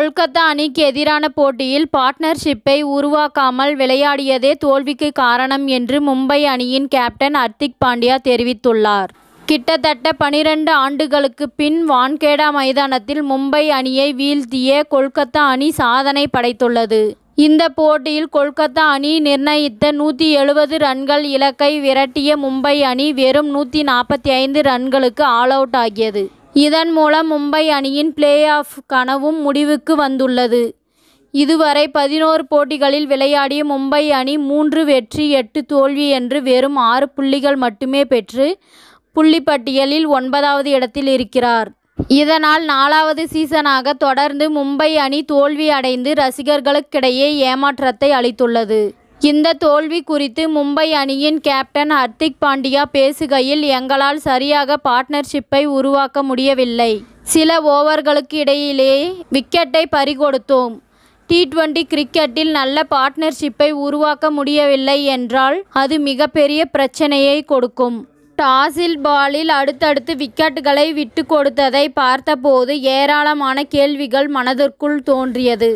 கொல்கத்தா அணிக்கு எதிரான போட்டியில் பார்ட்னர்ஷிப்பை உருவாக்காமல் விளையாடியதே தோல்விக்கு காரணம் என்று மும்பை அணியின் கேப்டன் ஹர்திக் பாண்டியா தெரிவித்துள்ளார். கிட்டத்தட்ட 12 ஆண்டுகளுக்கு பின் வான்கேடா மைதானத்தில் மும்பை அணியை வீழ்த்திய கொல்கத்தா அணி சாதனை படைத்துள்ளது. இந்த போட்டியில் கொல்கத்தா அணி நிர்ணயித்த 170 ரன்கள் இலக்கை விரட்டிய மும்பை அணி வெறும் 145 ரன்களுக்கு ஆல் அவுட் ஆகியது. இதன் மூலம் மும்பை அணியின் பிளே ஆஃப் கனவும் முடிவுக்கு வந்துள்ளது. இதுவரை 11 போட்டிகளில் விளையாடிய மும்பை அணி 3 வெற்றி 8 தோல்வி என்று வெறும் 6 புள்ளிகள் மட்டுமே பெற்று புள்ளிப்பட்டியலில் 9வது இடத்தில் இருக்கிறார். இதனால் 4வது சீசனாக தொடர்ந்து மும்பை அணி தோல்வி அடைந்து ரசிகர்களுக்கிடையே ஏமாற்றத்தை அளித்துள்ளது. இந்த தோல்வி குறித்து மும்பை அணியின் கேப்டன் ஹர்திக் பாண்டியா பேசுகையில், எங்களால் சரியாக பார்ட்னர்ஷிப்பை உருவாக்க முடியவில்லை. சில ஓவர்களுக்கு இடையிலே விக்கெட்டை பறிகொடுத்தோம். T20 கிரிக்கெட்டில் நல்ல பார்ட்னர்ஷிப்பை உருவாக்க முடியவில்லை என்றால் அது மிகப்பெரிய பிரச்சனையை கொடுக்கும். டாஸில் பாலில் அடுத்தடுத்து விக்கெட்டுகளை விட்டு கொடுத்ததை பார்த்தபோது ஏராளமான கேள்விகள் மனதிற்குள் தோன்றியது.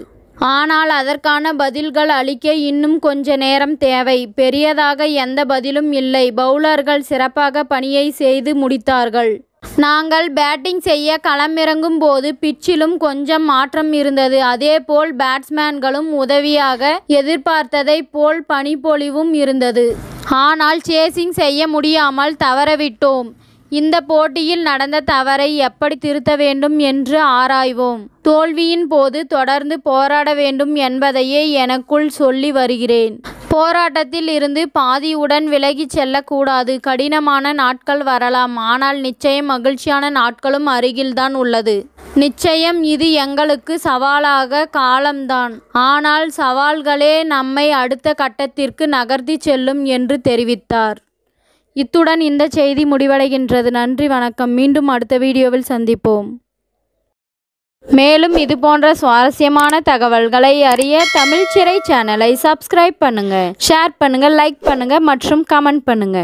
ஆனால் அதற்கான பதில்கள் அளிக்க இன்னும் கொஞ்ச நேரம் தேவை. பெரியதாக எந்த பதிலும் இல்லை. பவுலர்கள் சிறப்பாக பணியை செய்து முடித்தார்கள். நாங்கள் பேட்டிங் செய்ய களமிறங்கும் போது பிச்சிலும் கொஞ்சம் மாற்றம் இருந்தது. அதேபோல் பேட்ஸ்மேன்களும் உதவியாக எதிர்பார்த்ததை போல் பனிப்பொழிவும் இருந்தது. ஆனால் சேசிங் செய்ய முடியாமல் தவறவிட்டோம். இந்த போட்டியில் நடந்த தவறை எப்படி திருத்த வேண்டும் என்று ஆராய்வோம். தோல்வியின் போது தொடர்ந்து போராட வேண்டும் என்பதையே எனக்குள் சொல்லி வருகிறேன். போராட்டத்தில் இருந்து பாதியுடன் விலகி செல்லக்கூடாது. கடினமான நாட்கள் வரலாம். ஆனால் நிச்சயம் மகிழ்ச்சியான நாட்களும் அருகில்தான் உள்ளது. நிச்சயம் இது எங்களுக்கு சவாலாக காலம்தான். ஆனால் சவால்களே நம்மை அடுத்த கட்டத்திற்கு நகர்த்தி செல்லும் என்று தெரிவித்தார். இத்துடன் இந்த செய்தி முடிவடைகின்றது. நன்றி, வணக்கம். மீண்டும் அடுத்த வீடியோவில் சந்திப்போம். மேலும் இதுபோன்ற சுவாரஸ்யமான தகவல்களை அறிய தமிழ் சிறை சேனலை சப்ஸ்கிரைப் பண்ணுங்க, ஷேர் பண்ணுங்க, லைக் பண்ணுங்க மற்றும் கமெண்ட் பண்ணுங்க.